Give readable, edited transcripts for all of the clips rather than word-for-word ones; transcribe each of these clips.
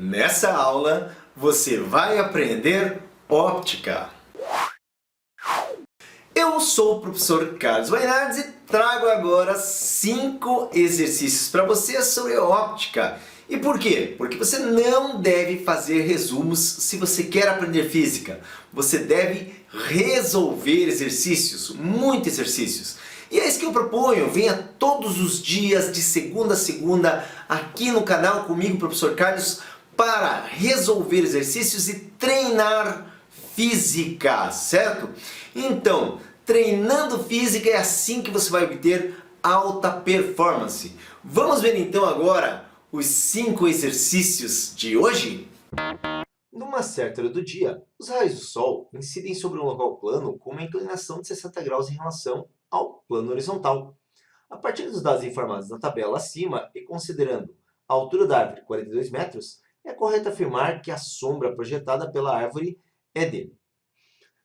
Nessa aula, você vai aprender óptica. Eu sou o professor Carlos Wainardes e trago agora 5 exercícios para você sobre óptica. E por quê? Porque você não deve fazer resumos se você quer aprender física. Você deve resolver exercícios, muitos exercícios. E é isso que eu proponho. Venha todos os dias, de segunda a segunda, aqui no canal comigo, professor Carlos, para resolver exercícios e treinar física, certo? Então, treinando física é assim que você vai obter alta performance. Vamos ver então agora os 5 exercícios de hoje? Numa certa hora do dia, os raios do Sol incidem sobre um local plano com uma inclinação de 60 graus em relação ao plano horizontal. A partir dos dados informados na tabela acima e considerando a altura da árvore, 42 metros, é correto afirmar que a sombra projetada pela árvore é D.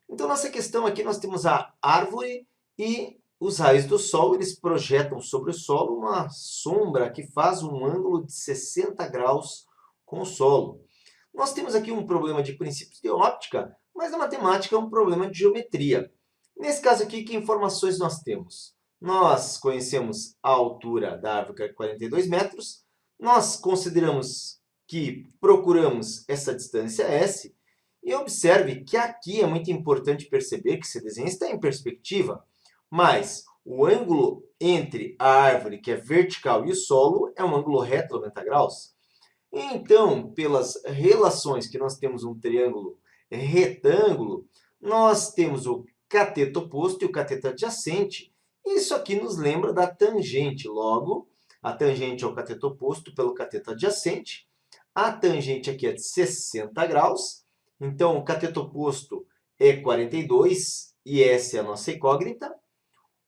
Então, nessa questão aqui, nós temos a árvore e os raios do Sol, eles projetam sobre o solo uma sombra que faz um ângulo de 60 graus com o solo. Nós temos aqui um problema de princípios de óptica, mas na matemática é um problema de geometria. Nesse caso aqui, que informações nós temos? Nós conhecemos a altura da árvore, que é 42 metros. Nós consideramos que procuramos essa distância S. E observe que aqui é muito importante perceber que esse desenho está em perspectiva, mas o ângulo entre a árvore, que é vertical, e o solo é um ângulo reto, 90 graus. Então, pelas relações que nós temos um triângulo retângulo, nós temos o cateto oposto e o cateto adjacente. Isso aqui nos lembra da tangente. Logo, a tangente é o cateto oposto pelo cateto adjacente. A tangente aqui é de 60 graus. Então, o cateto oposto é 42 e essa é a nossa incógnita.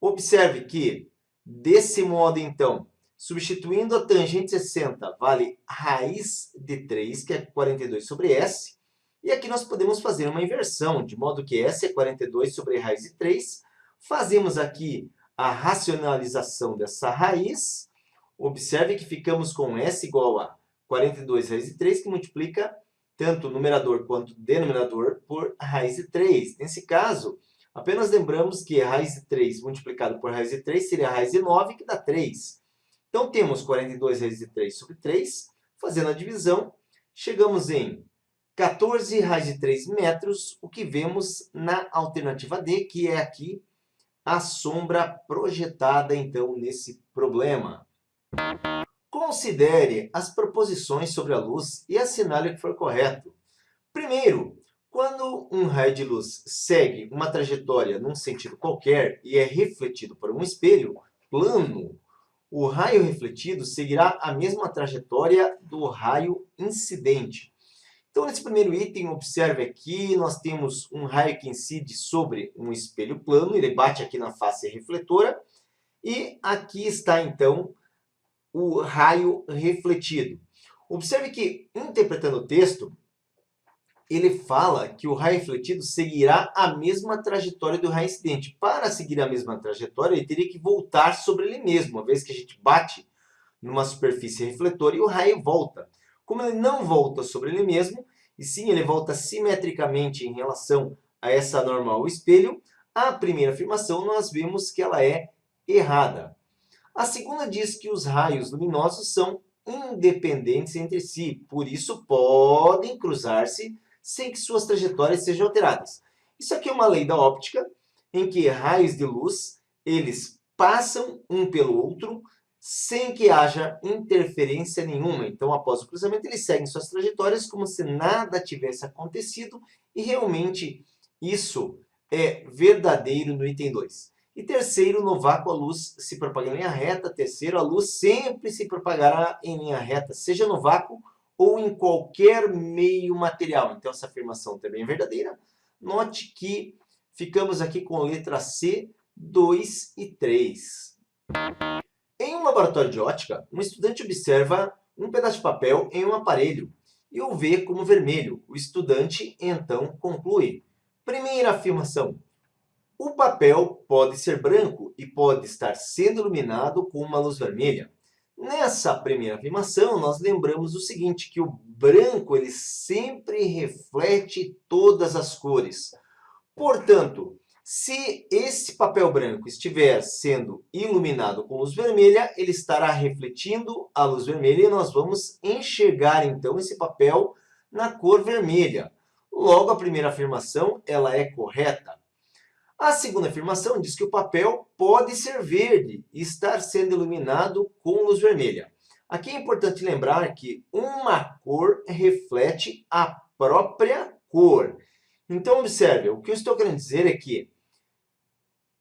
Observe que, desse modo, então, substituindo a tangente 60, vale raiz de 3, que é 42 sobre S. E aqui nós podemos fazer uma inversão, de modo que S é 42 sobre raiz de 3. Fazemos aqui a racionalização dessa raiz. Observe que ficamos com S igual a 42 raiz de 3, que multiplica tanto o numerador quanto o denominador por raiz de 3. Nesse caso, apenas lembramos que raiz de 3 multiplicado por raiz de 3 seria raiz de 9, que dá 3. Então, temos 42 raiz de 3 sobre 3. Fazendo a divisão, chegamos em 14 raiz de 3 metros, o que vemos na alternativa D, que é aqui a sombra projetada, então, nesse problema. Considere as proposições sobre a luz e assinale o que for correto. Primeiro, quando um raio de luz segue uma trajetória num sentido qualquer e é refletido por um espelho plano, o raio refletido seguirá a mesma trajetória do raio incidente. Então, nesse primeiro item, observe aqui, nós temos um raio que incide sobre um espelho plano, ele bate aqui na face refletora, e aqui está, então, o raio refletido. Observe que, interpretando o texto, ele fala que o raio refletido seguirá a mesma trajetória do raio incidente. Para seguir a mesma trajetória, ele teria que voltar sobre ele mesmo, uma vez que a gente bate numa superfície refletora e o raio volta. Como ele não volta sobre ele mesmo, e sim ele volta simetricamente em relação a essa norma ao espelho, a primeira afirmação nós vemos que ela é errada. A segunda diz que os raios luminosos são independentes entre si, por isso podem cruzar-se sem que suas trajetórias sejam alteradas. Isso aqui é uma lei da óptica, em que raios de luz, eles passam um pelo outro sem que haja interferência nenhuma. Então, após o cruzamento, eles seguem suas trajetórias como se nada tivesse acontecido, e realmente isso é verdadeiro no item 2. E terceiro, no vácuo a luz se propaga em linha reta. Terceiro, a luz sempre se propagará em linha reta, seja no vácuo ou em qualquer meio material. Então, essa afirmação também é verdadeira. Note que ficamos aqui com a letra C, 2 e 3. Em um laboratório de óptica, um estudante observa um pedaço de papel em um aparelho e o vê como vermelho. O estudante, então, conclui. Primeira afirmação. O papel pode ser branco e pode estar sendo iluminado com uma luz vermelha. Nessa primeira afirmação, nós lembramos o seguinte, que o branco ele sempre reflete todas as cores. Portanto, se esse papel branco estiver sendo iluminado com luz vermelha, ele estará refletindo a luz vermelha e nós vamos enxergar então esse papel na cor vermelha. Logo, a primeira afirmação ela é correta. A segunda afirmação diz que o papel pode ser verde e estar sendo iluminado com luz vermelha. Aqui é importante lembrar que uma cor reflete a própria cor. Então, observe, o que eu estou querendo dizer é que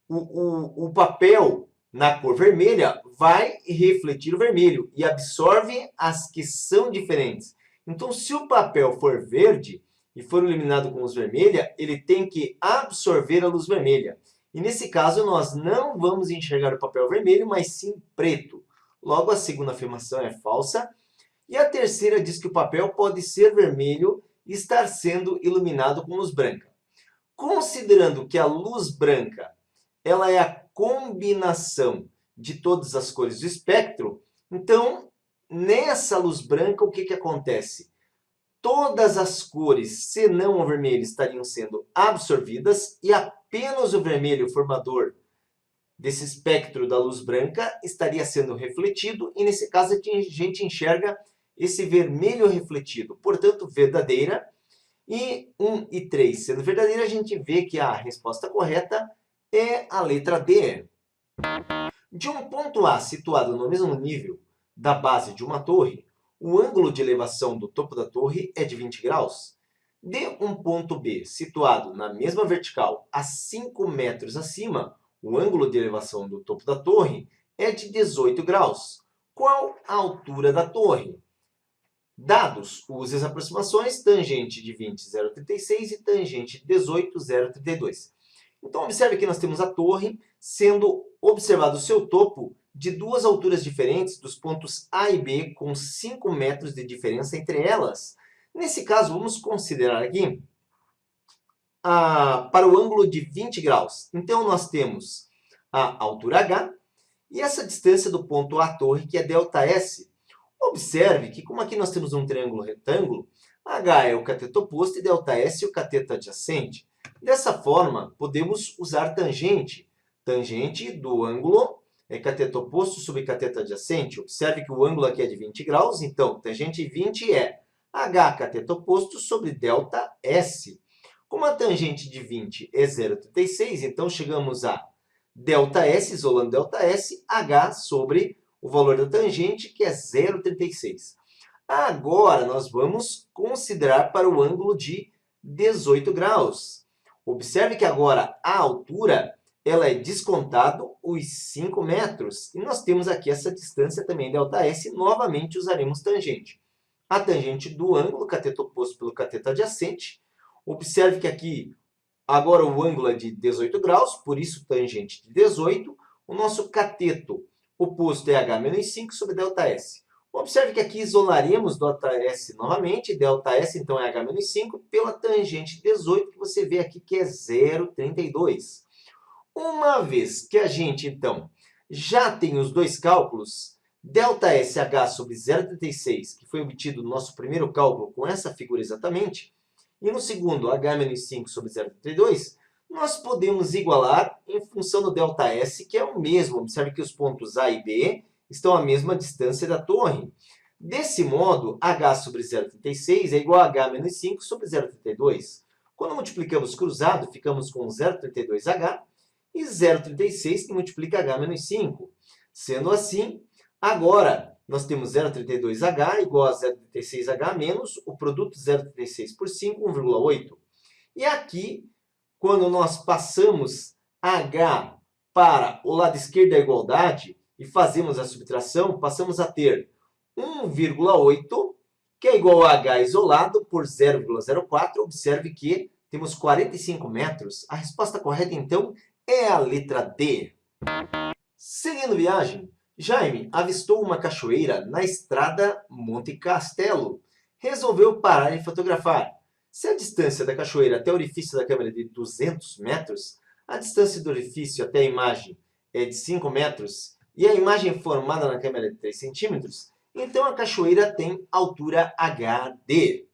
o papel na cor vermelha vai refletir o vermelho e absorve as que são diferentes. Então, se o papel for verde e for iluminado com luz vermelha, ele tem que absorver a luz vermelha. E nesse caso, nós não vamos enxergar o papel vermelho, mas sim preto. Logo, a segunda afirmação é falsa. E a terceira diz que o papel pode ser vermelho e estar sendo iluminado com luz branca. Considerando que a luz branca ela é a combinação de todas as cores do espectro, então, nessa luz branca, o que acontece? Todas as cores, senão o vermelho, estariam sendo absorvidas e apenas o vermelho formador desse espectro da luz branca estaria sendo refletido e, nesse caso, a gente enxerga esse vermelho refletido, portanto, verdadeira. E 1 e 3 sendo verdadeira, a gente vê que a resposta correta é a letra D. De um ponto A situado no mesmo nível da base de uma torre, o ângulo de elevação do topo da torre é de 20 graus. De um ponto B situado na mesma vertical a 5 metros acima, o ângulo de elevação do topo da torre é de 18 graus. Qual a altura da torre? Dados, use as aproximações, tangente de 20, 0,36 e tangente de 18, 0,32. Então, observe que nós temos a torre sendo observado o seu topo de duas alturas diferentes dos pontos A e B, com 5 metros de diferença entre elas. Nesse caso, vamos considerar aqui para o ângulo de 20 graus. Então, nós temos a altura H e essa distância do ponto A à torre, que é ΔS. Observe que, como aqui nós temos um triângulo retângulo, H é o cateto oposto e ΔS é o cateto adjacente. Dessa forma, podemos usar tangente. Tangente do ângulo é cateto oposto sobre cateto adjacente. Observe que o ângulo aqui é de 20 graus, então tangente de 20 é H cateto oposto sobre ΔS. Como a tangente de 20 é 0,36, então chegamos a ΔS, isolando ΔS, H sobre o valor da tangente, que é 0,36. Agora, nós vamos considerar para o ângulo de 18 graus. Observe que agora a altura ela é descontado os 5 metros. E nós temos aqui essa distância também, ΔS, e novamente usaremos tangente. A tangente do ângulo, cateto oposto pelo cateto adjacente. Observe que aqui, agora o ângulo é de 18 graus, por isso tangente de 18. O nosso cateto oposto é H menos 5 sobre ΔS. Observe que aqui isolaremos ΔS novamente, ΔS então é H menos 5, pela tangente 18, que você vê aqui que é 0,32. Uma vez que a gente, então, já tem os dois cálculos, ΔSH sobre 0,36, que foi obtido no nosso primeiro cálculo com essa figura exatamente, e no segundo, H menos 5 sobre 0,32, nós podemos igualar em função do ΔS, que é o mesmo. Observe que os pontos A e B estão à mesma distância da torre. Desse modo, H sobre 0,36 é igual a H menos 5 sobre 0,32. Quando multiplicamos cruzado, ficamos com 0,32H e 0,36 que multiplica H menos 5. Sendo assim, agora nós temos 0,32H igual a 0,36H menos o produto 0,36 por 5, 1,8. E aqui, quando nós passamos H para o lado esquerdo da igualdade e fazemos a subtração, passamos a ter 1,8, que é igual a H isolado por 0,04. Observe que temos 45 metros. A resposta correta, então, é a letra D. Seguindo viagem, Jaime avistou uma cachoeira na estrada Monte Castelo. Resolveu parar e fotografar. Se a distância da cachoeira até o orifício da câmera é de 200 metros, a distância do orifício até a imagem é de 5 metros, e a imagem é formada na câmera de 3 centímetros, então a cachoeira tem altura HD.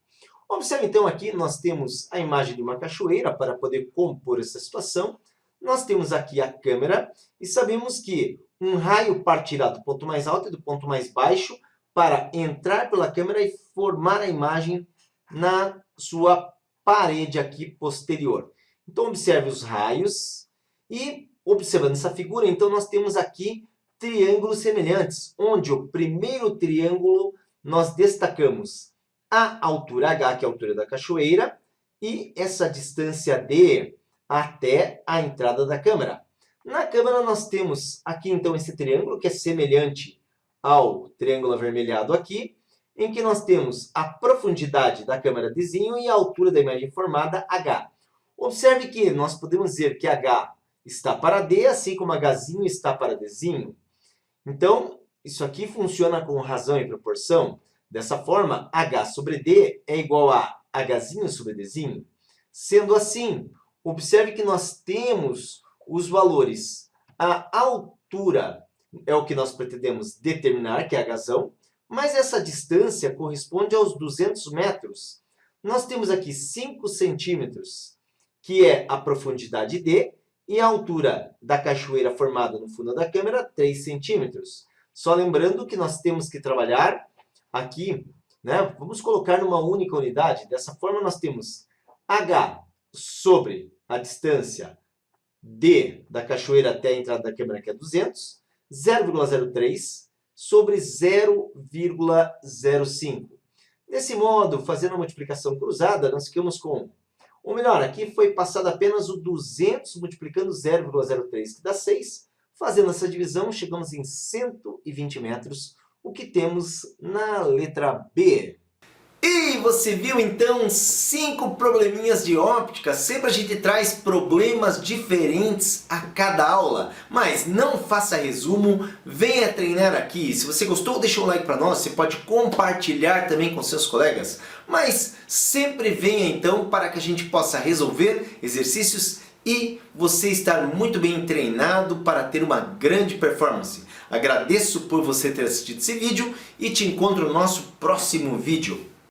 Observe então aqui, nós temos a imagem de uma cachoeira para poder compor essa situação. Nós temos aqui a câmera e sabemos que um raio partirá do ponto mais alto e do ponto mais baixo para entrar pela câmera e formar a imagem na sua parede aqui posterior. Então observe os raios e observando essa figura, então nós temos aqui triângulos semelhantes, onde o primeiro triângulo nós destacamos a altura H, que é a altura da cachoeira, e essa distância D até a entrada da câmera. Na câmera nós temos aqui então esse triângulo, que é semelhante ao triângulo avermelhado aqui, em que nós temos a profundidade da câmera Dzinho e a altura da imagem formada H. Observe que nós podemos dizer que H está para D, assim como Hzinho está para Dzinho. Então, isso aqui funciona com razão e proporção. Dessa forma, H sobre D é igual a Hzinho sobre Dzinho. Sendo assim, observe que nós temos os valores. A altura é o que nós pretendemos determinar, que é Hzão, mas essa distância corresponde aos 200 metros. Nós temos aqui 5 centímetros, que é a profundidade D, e a altura da cachoeira formada no fundo da câmera, 3 centímetros. Só lembrando que nós temos que trabalhar aqui, né? Vamos colocar numa única unidade. Dessa forma, nós temos H sobre a distância D da cachoeira até a entrada da câmera, que é 200, 0,03 sobre 0,05. Desse modo, fazendo a multiplicação cruzada, nós ficamos com... Ou melhor, aqui foi passado apenas o 200 multiplicando 0,03, que dá 6. Fazendo essa divisão, chegamos em 120 metros, o que temos na letra B. E você viu então 5 probleminhas de óptica. Sempre a gente traz problemas diferentes a cada aula. Mas não faça resumo, venha treinar aqui. Se você gostou, deixa um like para nós. Você pode compartilhar também com seus colegas. Mas sempre venha então para que a gente possa resolver exercícios e você estar muito bem treinado para ter uma grande performance. Agradeço por você ter assistido esse vídeo e te encontro no nosso próximo vídeo.